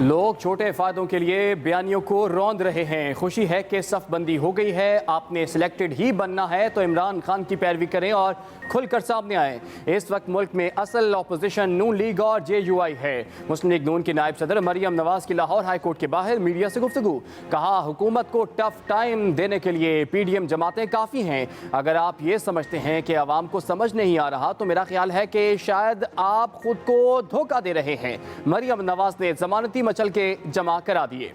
लोग छोटे फायदों के लिए बयानियों को रौंद रहे हैं। खुशी है कि सफबंदी हो गई है। आपने सिलेक्टेड ही बनना है तो इमरान खान की पैरवी करें और खुलकर सामने आए। इस वक्त मुल्क में असल अपोजिशन नून लीग और JUI है। मुस्लिम लीग नून की नायब सदर मरियम नवाज की लाहौर हाई कोर्ट के बाहर मीडिया से गुफ्तगू। कहा, हुकूमत को टफ टाइम देने के लिए PDM जमातें काफ़ी हैं। अगर आप ये समझते हैं कि आवाम को समझ नहीं आ रहा तो मेरा ख्याल है कि शायद आप खुद को धोखा दे रहे हैं। मरियम नवाज ने जमानती मचल के जमा करा दिए।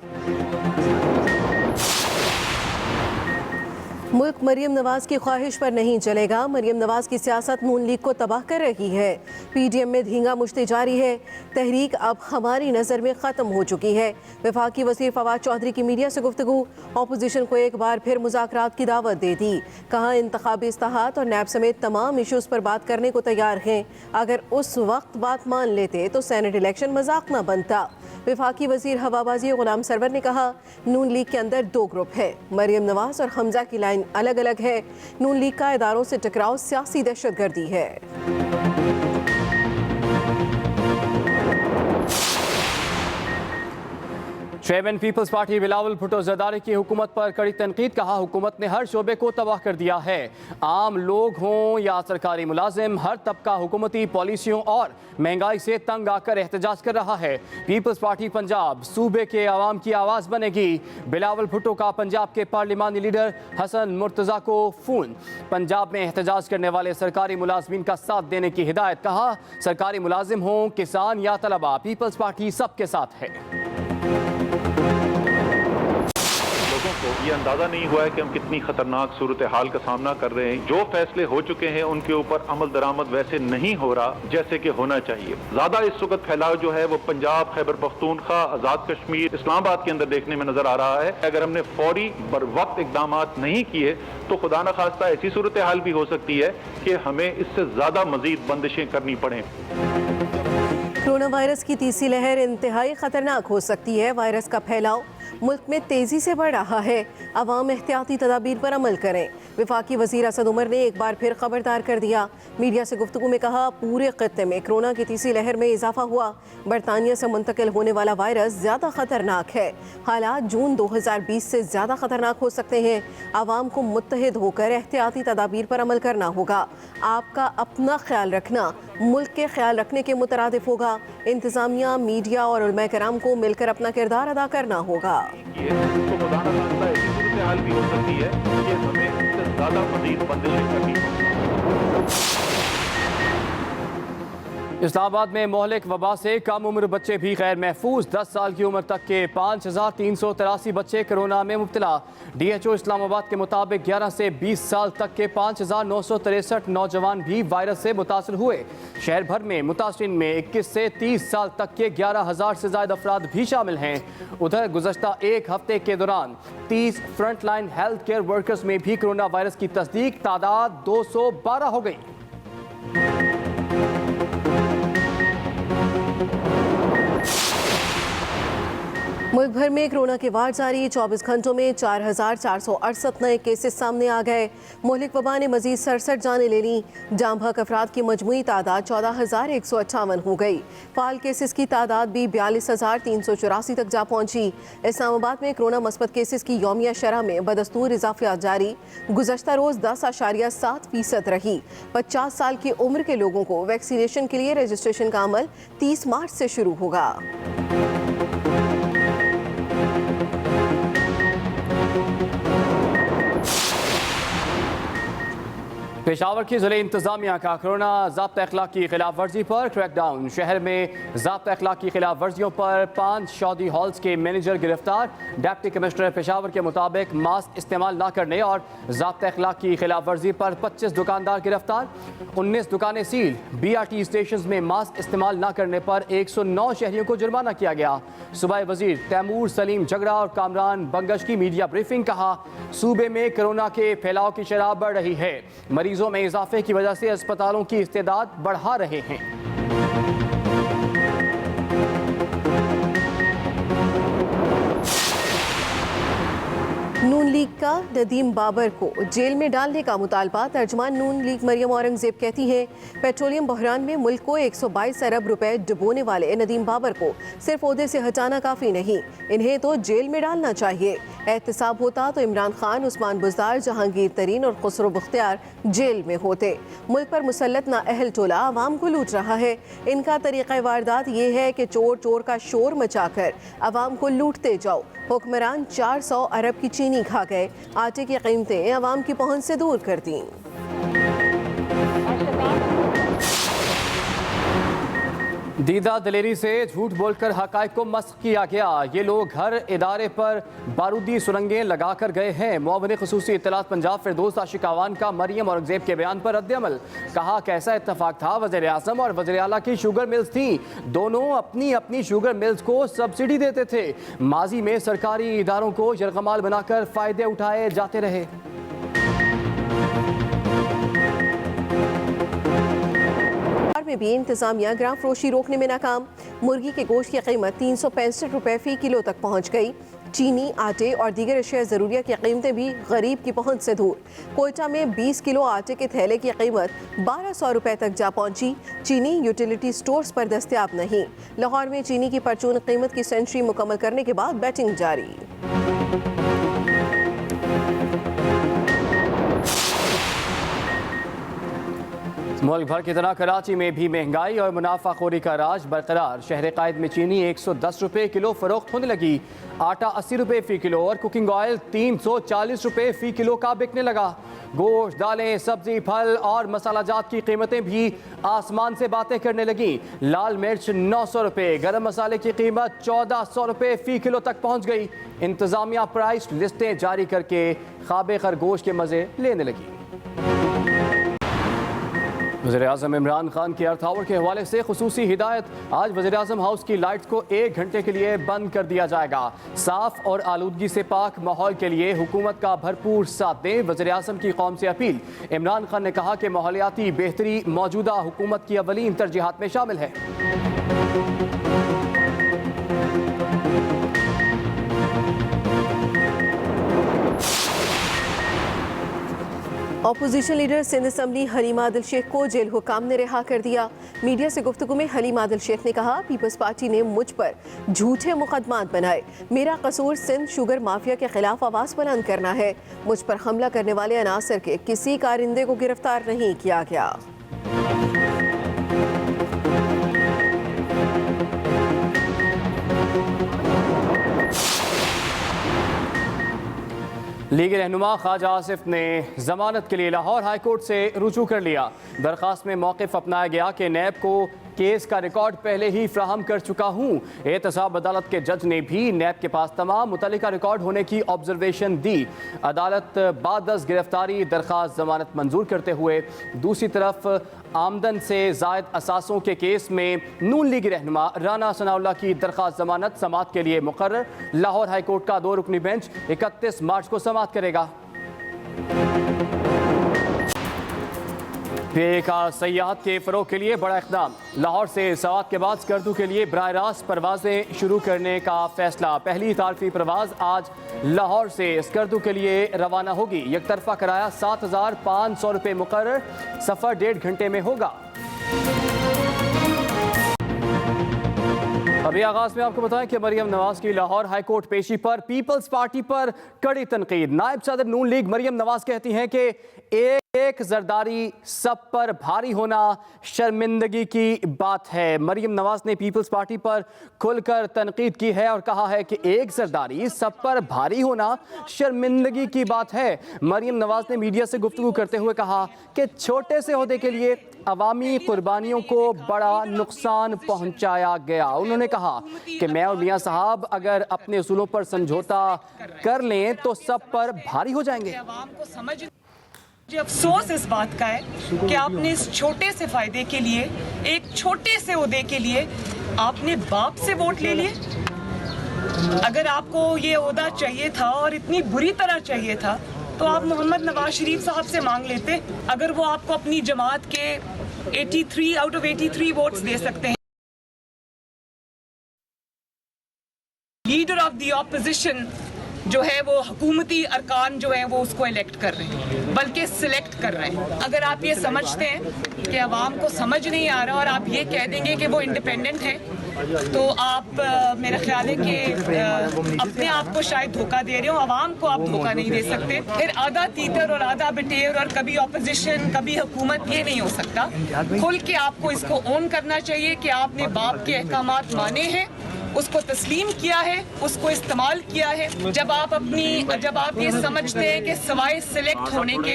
मुल्क मरियम नवाज की ख्वाहिश पर नहीं चलेगा। मरियम नवाज की सियासत नून लीग को तबाह कर रही है। PDM में धींगा मुश्ती जारी है। तहरीक अब हमारी नज़र में ख़त्म हो चुकी है। वफाकी वज़ीर फवाद चौधरी की मीडिया से गुफ्तगू। अपोजिशन को एक बार फिर मुज़ाकरात की दावत दे दी। कहा, इंतखाबी इस्लाहात और नैब समेत तमाम इशूज़ पर बात करने को तैयार हैं। अगर उस वक्त बात मान लेते तो सेनेट इलेक्शन मजाक न बनता। वफाकी वज़ीर हवाबाजी गुलाम सरवर ने कहा, नून लीग के अंदर दो ग्रुप है। मरियम नवाज और हमजा की लाइन अलग अलग है। नून लीग का इदारों से टकराव सियासी दहशतगर्दी है। चेयरमैन पीपल्स पार्टी बिलावल भुट्टो जरदारी की हुकूमत पर कड़ी तनकीद। कहा, हुकूमत ने हर शोबे को तबाह कर दिया है। आम लोग हों या सरकारी मुलाजिम, हर तबका हुकूमती पॉलिसियों और महंगाई से तंग आकर एहतजाज कर रहा है। पीपल्स पार्टी पंजाब सूबे के आवाम की आवाज़ बनेगी। बिलावल भुट्टो का पंजाब के पार्लिमानी लीडर हसन मुर्तज़ा को फ़ोन। पंजाब में एहतजाज करने वाले सरकारी मुलाजमीन का साथ देने की हिदायत। कहा, सरकारी मुलाजिम हों, किसान या तलबा, पीपल्स पार्टी सबके साथ है। को ये अंदाजा नहीं हुआ है कि हम कितनी खतरनाक सूरत हाल का सामना कर रहे हैं। जो फैसले हो चुके हैं उनके ऊपर अमल दरामद वैसे नहीं हो रहा जैसे कि होना चाहिए। ज्यादा इस वक्त फैलाव जो है वो पंजाब, खैबर पख्तूनख्वा, आजाद कश्मीर, इस्लामाबाद के अंदर देखने में नजर आ रहा है। अगर हमने फौरी बर वक्त इकदाम नहीं किए तो खुदा न खास्ता ऐसी सूरत हाल भी हो सकती है कि हमें इससे ज्यादा मजीद बंदिशें करनी पड़े। कोरोना वायरस की तीसरी लहर इंतहाई खतरनाक हो सकती है। वायरस का फैलाव मुल्क में तेजी से बढ़ रहा है। अवाम एहतियाती तदाबीर पर अमल करें। वफाकी वज़ीर असद उमर ने एक बार फिर खबरदार कर दिया। मीडिया से गुफ्तगू में कहा, पूरे खत्ते में कोरोना की तीसरी लहर में इजाफा हुआ। बरतानिया से मुंतकिल होने वाला वायरस ज़्यादा खतरनाक है। हालात जून 2020 से ज़्यादा खतरनाक हो सकते हैं। आवाम को मुत्तहिद होकर एहतियाती तदाबीर पर अमल करना होगा। आपका अपना ख्याल रखना मुल्क के ख्याल रखने के मुतरादिफ होगा। इंतज़ामिया, मीडिया और उलमा कराम को मिलकर अपना किरदार अदा करना होगा। तो खुदा न खास्ता ऐसी सूरत हाल भी हो सकती है कि हमें इससे ज्यादा मजीद बंदिशें करनी पड़ेंगी। इस्लामाबाद में मोहलिक वबा से कम उम्र बच्चे भी गैर महफूज। 10 साल की उम्र तक के 5383 बच्चे कोरोना में मुब्तला। DHO इस्लामाबाद के मुताबिक 11 से 20 साल तक के 5963 नौजवान भी वायरस से मुतासर हुए। शहर भर में मुतासरीन में 21 से 30 साल तक के 11,000 से ज़ायद अफराद भी शामिल हैं। उधर गुज़श्ता एक हफ्ते के दौरान 30 front line health care workers में भी कोरोना वायरस की तस्दीक। तादाद 212 हो गई। मुल्क भर में कोरोना के वार जारी। 24 घंटों में 4,468 नए केसेस सामने आ गए। मोहलिक वबा ने मजीद 67 जानें ले लीं। जाम बहक अफराद की मजमूई तादाद 14,158 हो गई। फाल केसेस की तादाद भी 42,384 तक जा पहुंची। इस्लामाबाद में कोरोना मस्बत केसेस की यौमिया शरह में बदस्तूर इजाफियात जारी। गुज़श्ता रोज़ 10.7% रही। 50 साल की उम्र के लोगों को वैक्सीनेशन के लिए रजिस्ट्रेशन का अमल 30 मार्च से शुरू होगा। पेशावर की ज़िले इंतज़ामिया का कोरोना ज़ाब्ता अखलाक की खिलाफ वर्जी पर क्रैकडाउन। शहर में ज़ाब्ता अखलाक की खिलाफ वर्जियों पर 5 शादी हॉल्स के मैनेजर गिरफ्तार। डिप्टी कमिश्नर पेशावर के मुताबिक मास्क इस्तेमाल न करने और ज़ाब्ता अखलाक की खिलाफ वर्जी पर 25 दुकानदार गिरफ्तार। 19 दुकानें सील। BRT स्टेशन में मास्क इस्तेमाल न करने पर 109 शहरियों को जुर्माना किया गया। सूबाई वजीर तैमूर सलीम झगड़ा और कामरान बंगश की मीडिया ब्रीफिंग। कहा, सूबे में कोरोना के फैलाव की शरह बढ़ रही है। मरीजों में इजाफे की वजह से अस्पतालों की इस्तेदाद बढ़ा रहे हैं। नून लीग का नदीम बाबर को जेल में डालने का मुतालबा। तर्जुमान नून लीग मरियम औरंगजेब कहती हैं पेट्रोलियम बहरान में मुल्क को 122 अरब रुपए डुबोने वाले नदीम बाबर को सिर्फ ओहदे से हटाना काफ़ी नहीं, इन्हें तो जेल में डालना चाहिए। एहतसाब होता तो इमरान खान, उस्मान बुज़दार, जहांगीर तरीन और खुसरो बख्तियार जेल में होते। मुल्क पर मुसल्लत नाअहल टोला आवाम को लूट रहा है। इनका तरीक़ा वारदात ये है कि चोर चोर का शोर मचाकर आवाम को लूटते जाओ। हुक्मरान 400 अरब की चीनी खा गए, आटे की कीमतें आवाम की पहुंच से दूर कर दी। दीदा दिलेरी से झूठ बोलकर हक़ाइक़ को मस्ख़ किया गया। ये लोग हर इदारे पर बारूदी सुरंगें लगा कर गए हैं। मुअव्विन ख़ुसूसी इत्तलात पंजाब फिरदौस आशिक आवान का मरियम औरंगजेब के बयान पर रद्द-ए-अमल। कहा कैसा इत्तफाक था, वज़ीर आज़म और वज़ीर आला की शुगर मिल्स थी, दोनों अपनी अपनी शुगर मिल्स को सब्सिडी देते थे। माजी में सरकारी इदारों को यरगमाल बनाकर फ़ायदे उठाए जाते रहे। में भी इंतजामिया ग्राम फरोशी रोकने में नाकाम। मुर्गी के गोश्त की कीमत 365 रुपए फी किलो तक पहुंच गई। चीनी, आटे और दीगर अशिया ज़रूरिया की कीमतें भी गरीब की पहुंच से दूर। कोयटा में 20 किलो आटे के थैले की कीमत 1200 रुपए तक जा पहुंची। चीनी यूटिलिटी स्टोर्स पर दस्तयाब नहीं। लाहौर में चीनी की परचून कीमत की सेंचुरी मुकम्मल करने के बाद बैटिंग जारी। मुल्क भर की तरह कराची में भी महंगाई और मुनाफाखोरी का राज बरकरार। शहर कायद में चीनी 110 रुपए किलो फरोख्त होने लगी। आटा 80 रुपए फ़ी किलो और कुकिंग ऑयल 340 रुपए फ़ी किलो का बिकने लगा। गोश्त, दालें, सब्जी, फल और मसालाजात की कीमतें भी आसमान से बातें करने लगी। लाल मिर्च 900 रुपए, गरम मसाले की कीमत 1400 रुपए फ़ी किलो तक पहुँच गई। इंतज़ामिया प्राइस लिस्टें जारी करके ख्वाब खरगोश के मज़े लेने लगी। वज़ीर-ए-आज़म इमरान खान की अर्थ आवर के हवाले से खुसूसी हिदायत। आज वज़ीर-ए-आज़म हाउस की लाइट्स को 1 घंटे के लिए बंद कर दिया जाएगा। साफ और आलूदगी से पाक माहौल के लिए हुकूमत का भरपूर साथ दें। वज़ीर-ए-आज़म की कौम से अपील। इमरान खान ने कहा कि माहौलियाती बेहतरी मौजूदा हुकूमत की अवलीन तरजीहात में शामिल है। Opposition leader Sindh assembly Haleema Adil Shaikh को जेल हुकाम ने रिहा कर दिया। मीडिया से गुफ्तगू में हलीमा आदिल शेख ने कहा पीपल्स पार्टी ने मुझ पर झूठे मुकदमात बनाए। मेरा कसूर सिंध शुगर माफिया के खिलाफ आवाज़ बुलंद करना है। मुझ पर हमला करने वाले अनासर के किसी कारिंदे को गिरफ्तार नहीं किया गया। लीग रहनुमा ख्वाजा आसिफ ने जमानत के लिए लाहौर हाई कोर्ट से रुजू कर लिया। दरख्वास्त में मौक़िफ़ अपनाया गया कि नैब को केस का रिकॉर्ड पहले ही फ्राहम कर चुका हूँ। एहतसाब अदालत के जज ने भी नैब के पास तमाम मुतल्लिका रिकॉर्ड होने की ऑब्जर्वेशन दी। अदालत बादस गिरफ्तारी दरख्वास्त जमानत मंजूर करते हुए दूसरी तरफ आमदन से जायद असासों के केस में नून लीग रहनुमा राना सनाउल्लाह की दरख्वास्त जमानत समाअत के लिए मुकर्रर। लाहौर हाई कोर्ट का 2 रुकनी बेंच 31 मार्च को समाअत करेगा। पीए का सयाहत के फ़रोग़ के लिए बड़ा इक़दाम। लाहौर से सवात के बाद स्कर्दू के लिए बराह रास्त परवाज़ें शुरू करने का फैसला। पहली तारफ़ी परवाज़ आज लाहौर से स्कर्दू के लिए रवाना होगी। एक तरफ़ा किराया 7500 रुपये मुकर्रर। सफ़र 1.5 घंटे में होगा। अभी आगाज़ में आपको बताएं कि मरियम नवाज की लाहौर हाई कोर्ट पेशी पर पीपल्स पार्टी पर कड़ी तनकीद। नायब सदर नून लीग मरियम नवाज कहती हैं कि एक जरदारी सब पर भारी होना शर्मिंदगी की बात है। मरियम नवाज ने पीपल्स पार्टी पर खुलकर तनकीद की है और कहा है कि एक जरदारी सब पर भारी होना शर्मिंदगी की बात है। मरियम नवाज ने मीडिया से गुफ्तगू करते हुए कहा कि छोटे से ओहदे के लिए अवामी कुर्बानियों को बड़ा नुकसान पहुंचाया गया। उन्होंने कहा कि मैं और मियां साहब अगर अपने उसूलों पर समझौता कर लें तो सब पर भारी हो जाएंगे। मुझे अफसोस इस बात का है कि आपने इस छोटे से फायदे के लिए, एक छोटे से ओहदे के लिए आपने बाप से वोट ले लिए। अगर आपको ये ओहदा चाहिए था और इतनी बुरी तरह चाहिए था तो आप मोहम्मद नवाज शरीफ साहब से मांग लेते। अगर वो आपको अपनी जमात के 83 आउट ऑफ 83 वोट्स दे सकते हैं। लीडर ऑफ द ऑपोजिशन जो है वो हुकूमती अरकान जो है वो उसको इलेक्ट कर रहे हैं, बल्कि सिलेक्ट कर रहे हैं। अगर आप ये समझते हैं कि अवाम को समझ नहीं आ रहा और आप ये कह देंगे कि वो इंडिपेंडेंट है, तो आप मेरा ख्याल है कि अपने आप को शायद धोखा दे रहे हो, अवाम को आप धोखा नहीं दे सकते। फिर आधा तीतर और आधा बिटेर और कभी ऑपोजिशन कभी हुकूमत, ये नहीं हो सकता। खुल के आपको इसको ओन करना चाहिए कि आपने बाप के अहकामात माने हैं, उसको तस्लीम किया है, उसको इस्तेमाल किया है। जब आप ये समझते हैं कि सवाए सिलेक्ट होने के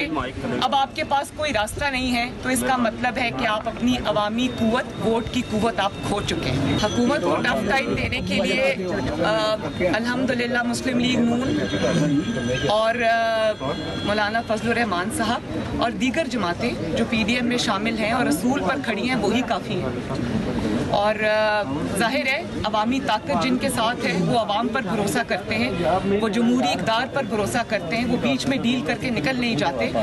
अब आपके पास कोई रास्ता नहीं है, तो इसका मतलब है कि आप अपनी अवामी कुव्वत, वोट की कुव्वत आप खो चुके हैं। हुकूमत को टफ टाइम देने के लिए अल्हम्दुलिल्लाह मुस्लिम लीग नून और मौलाना फजलुर रहमान साहब और दीगर जमातें जो PDM में शामिल हैं और असूल पर खड़ी हैं, वही काफ़ी हैं। और जाहिर है अवामी ताकत जिनके साथ है वो अवाम पर भरोसा करते हैं, वो जमहूरी इक़्तिदार पर भरोसा करते हैं, वो बीच में डील करके निकल नहीं जाते।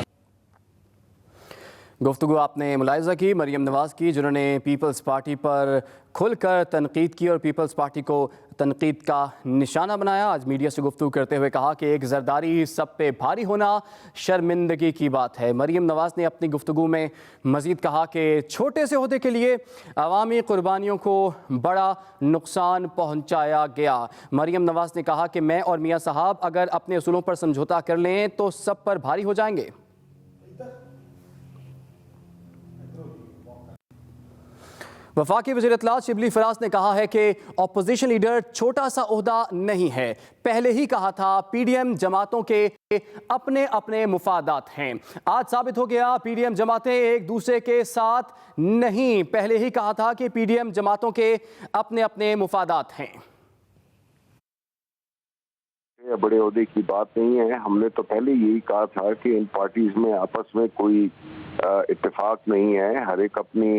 गुफ्तगू आपने मुलाहिज़ा की मरियम नवाज़ की, जिन्होंने पीपल्स पार्टी पर खुलकर तनकीद की और पीपल्स पार्टी को तनकीद का निशाना बनाया। आज मीडिया से गुफ्तगू करते हुए कहा कि एक ज़रदारी सब पे भारी होना शर्मिंदगी की बात है। मरियम नवाज़ ने अपनी गुफ्तगू में मज़ीद कहा कि छोटे से ओहदे के लिए अवामी कुर्बानियों को बड़ा नुकसान पहुँचाया गया। मरियम नवाज़ ने कहा कि मैं और मियाँ साहब अगर अपने असूलों पर समझौता कर लें तो सब पर भारी हो जाएंगे। वफाकी वज़ीर इत्तलात शिबली फराज ने कहा है कि अपोजिशन लीडर छोटा सा ओहदा नहीं है। पहले ही कहा था PDM जमातों के अपने अपने मुफादात हैं। आज साबित हो गया PDM जमातें एक दूसरे के साथ नहीं। पहले ही कहा था कि PDM जमातों के अपने अपने मुफादात हैं। बड़े ओहदे की बात नहीं है। हमने तो पहले यही कहा था कि इन पार्टीज में आपस में कोई इत्तेफाक नहीं है, हर एक अपनी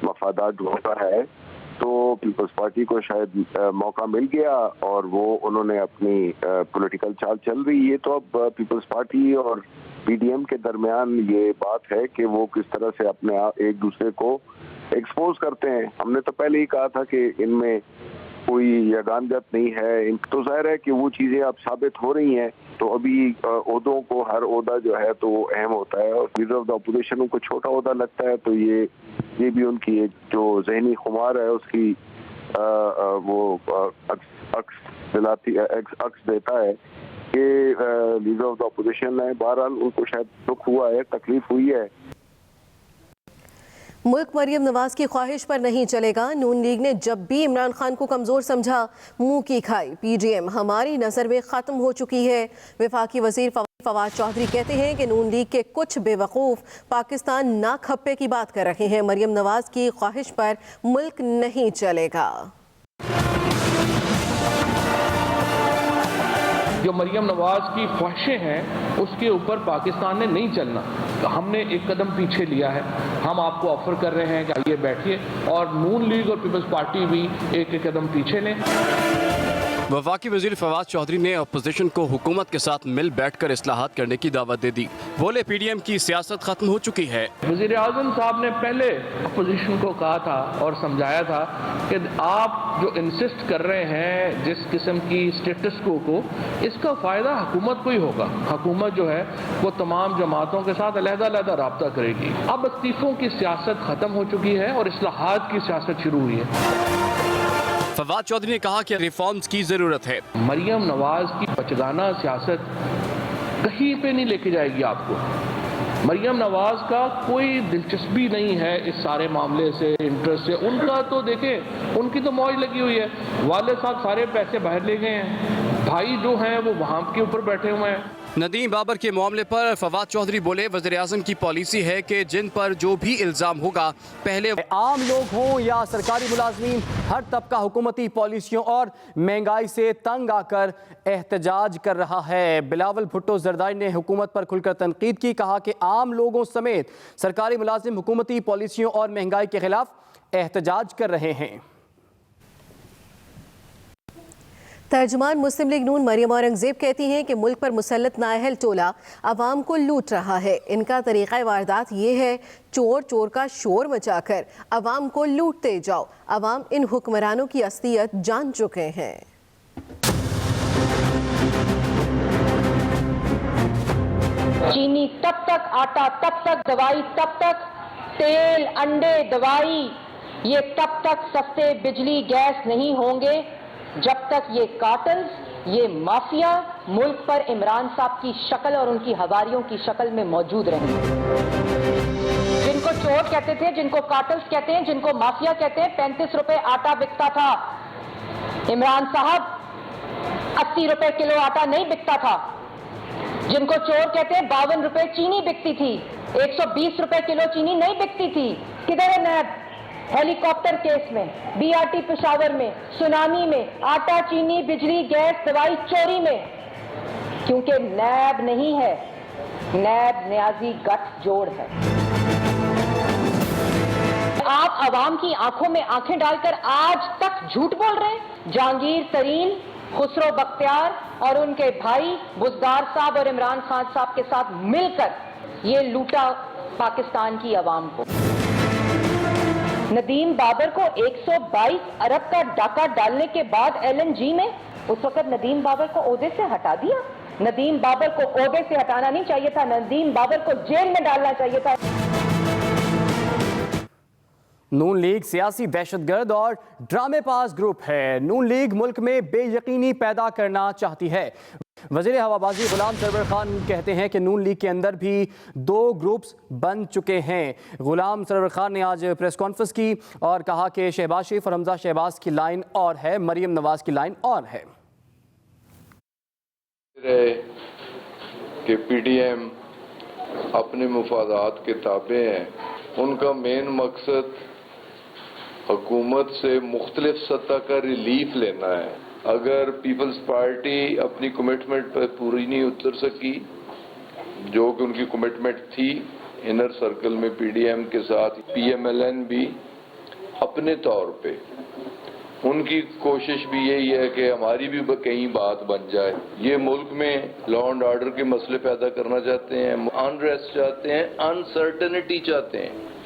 मफादात ढूंढता है। तो पीपल्स पार्टी को शायद मौका मिल गया और वो उन्होंने अपनी पॉलिटिकल चाल चल रही है। तो अब पीपल्स पार्टी और PDM के दरमियान ये बात है कि वो किस तरह से अपने एक दूसरे को एक्सपोज करते हैं। हमने तो पहले ही कहा था कि इनमें कोई यगानगत नहीं है। तो जाहिर है कि वो चीज़ें अब साबित हो रही हैं। तो अभी ओहदों को, हर ओहदा जो है तो वो अहम होता है और लीडर ऑफ द अपोजिशन उनको छोटा ओहदा लगता है। तो ये भी उनकी एक जो जहनी खुमार है उसकी वो अक्स देता है कि लीडर ऑफ द अपोजिशन है। बहरहाल उनको शायद दुख हुआ है, तकलीफ हुई है। मुल्क मरियम नवाज की ख्वाहिश पर नहीं चलेगा। नून लीग ने जब भी इमरान खान को कमज़ोर समझा मुंह की खाई। PDM हमारी नज़र में ख़त्म हो चुकी है। वफाकी वज़ीर फवाद चौधरी कहते हैं कि नून लीग के कुछ बेवकूफ़ पाकिस्तान ना खप्पे की बात कर रहे हैं। मरियम नवाज की ख्वाहिश पर मुल्क नहीं चलेगा। जो मरियम नवाज की ख्वाहिशें हैं उसके ऊपर पाकिस्तान ने नहीं चलना। तो हमने एक कदम पीछे लिया है। हम आपको ऑफर कर रहे हैं कि आइए बैठिए, और नून लीग और पीपल्स पार्टी भी एक कदम पीछे लें। वफाकी वज़ीर फवाद चौधरी ने अपोजिशन को हुकूमत के साथ मिल बैठकर इस्लाहात करने की दावत दे दी। बोले PDM की सियासत खत्म हो चुकी है। वज़ीर आज़म साहब ने पहले अपोजिशन को कहा था और समझाया था कि आप जो इंसिस्ट कर रहे हैं जिस किस्म की स्टेटस को इसका फ़ायदा हुकूमत को ही होगा। हुकूमत जो है वो तमाम जमातों के साथ अलहदा राब्ता करेगी। अब इस्तीफ़ों की सियासत ख़त्म हो चुकी है और इस्लाहात की सियासत शुरू हुई है। फवाद चौधरी ने कहा कि रिफॉर्म्स की ज़रूरत है। मरियम नवाज की बचगाना सियासत कहीं पे नहीं लेके जाएगी आपको। मरियम नवाज का कोई दिलचस्पी नहीं है इस सारे मामले से, इंटरेस्ट से। उनका तो देखें, उनकी तो मौज लगी हुई है। वाले साहब सारे पैसे बाहर ले गए हैं, भाई जो हैं वो वहाँ के ऊपर बैठे हुए हैं। नदीम बाबर के मामले पर फवाद चौधरी बोले, वज़ीर आज़म की पॉलिसी है कि जिन पर जो भी इल्ज़ाम होगा, पहले आम लोग हों या सरकारी मुलाजमीन, हर तबका हुकूमती पॉलिसियों और महंगाई से तंग आकर एहतजाज कर रहा है। बिलावल भुट्टो जरदारी ने हुकूमत पर खुलकर तनकीद की। कहा कि आम लोगों समेत सरकारी मुलाजिम हुकूमती पॉलिसियों और महंगाई के खिलाफ एहतजाज कर रहे हैं। तर्जुमान मुस्लिम लीग नून मरियम औरंगजेब कहती हैं कि मुल्क पर मुसल्लत नाअहल टोला अवाम को लूट रहा है। इनका तरीक़ा वारदात ये है, चोर चोर का शोर मचाकर अवाम को लूटते जाओ। अवाम इन हुक्मरानों की असलियत जान चुके हैं। चीनी तब तक, आटा तब तक, दवाई तब तक, तेल, अंडे, दवाई ये तब तक सस्ते बिजली गैस नहीं होंगे जब तक ये कार्टेल्स, ये माफिया मुल्क पर इमरान साहब की शक्ल और उनकी हवारियों की शक्ल में मौजूद रहेंगे। जिनको चोर कहते थे, जिनको कार्टेल्स कहते हैं, जिनको माफिया कहते हैं, 35 रुपए आटा बिकता था। इमरान साहब 80 रुपए किलो आटा नहीं बिकता था। जिनको चोर कहते हैं, 52 रुपए चीनी बिकती थी, 120 रुपए किलो चीनी नहीं बिकती थी। किधर है नैब? हेलीकॉप्टर केस में, बीआरटी पेशावर में, सुनामी में, आटा, चीनी, बिजली, गैस, दवाई चोरी में। क्योंकि नैब नहीं है, नैब न्याजी गठजोड़ है। आप आवाम की आंखों में आंखें डालकर आज तक झूठ बोल रहे हैं। जहांगीर तरीन, खुसरो बख्तियार और उनके भाई बुज़दार साहब और इमरान खान साहब के साथ मिलकर ये लूटा पाकिस्तान की आवाम को। नदीम बाबर को 122 अरब का डाका डालने के बाद एलएनजी में उस वक्त नदीम बाबर को ओहदे से हटा दिया। नदीम बाबर को ओहदे से हटाना नहीं चाहिए था, नदीम बाबर को जेल में डालना चाहिए था। नून लीग सियासी दहशतगर्द और ड्रामेबाज ग्रुप है। नून लीग मुल्क में बेयकीनी पैदा करना चाहती है। वज़ीर हवाबाजी गुलाम सरवर खान कहते हैं कि नून लीग के अंदर भी 2 ग्रुप्स बन चुके हैं। गुलाम सरवर खान ने आज प्रेस कॉन्फ्रेंस की और कहा कि शहबाज शरीफ और हमजा शहबाज की लाइन और है, मरीम नवाज की लाइन और है। कि पीडीएम अपने मुफादात के ताबे हैं। उनका मेन मकसद हुकूमत से मुख्तलिफ सतह का रिलीफ लेना है। अगर पीपल्स पार्टी अपनी कमिटमेंट पर पूरी नहीं उतर सकी, जो कि उनकी कमिटमेंट थी इनर सर्कल में पीडीएम के साथ, पीएमएलएन भी अपने तौर पे उनकी कोशिश भी यही है कि हमारी भी कहीं बात बन जाए। ये मुल्क में लॉ एंड ऑर्डर के मसले पैदा करना चाहते हैं, अनरेस्ट चाहते हैं, अनसर्टेनिटी चाहते हैं।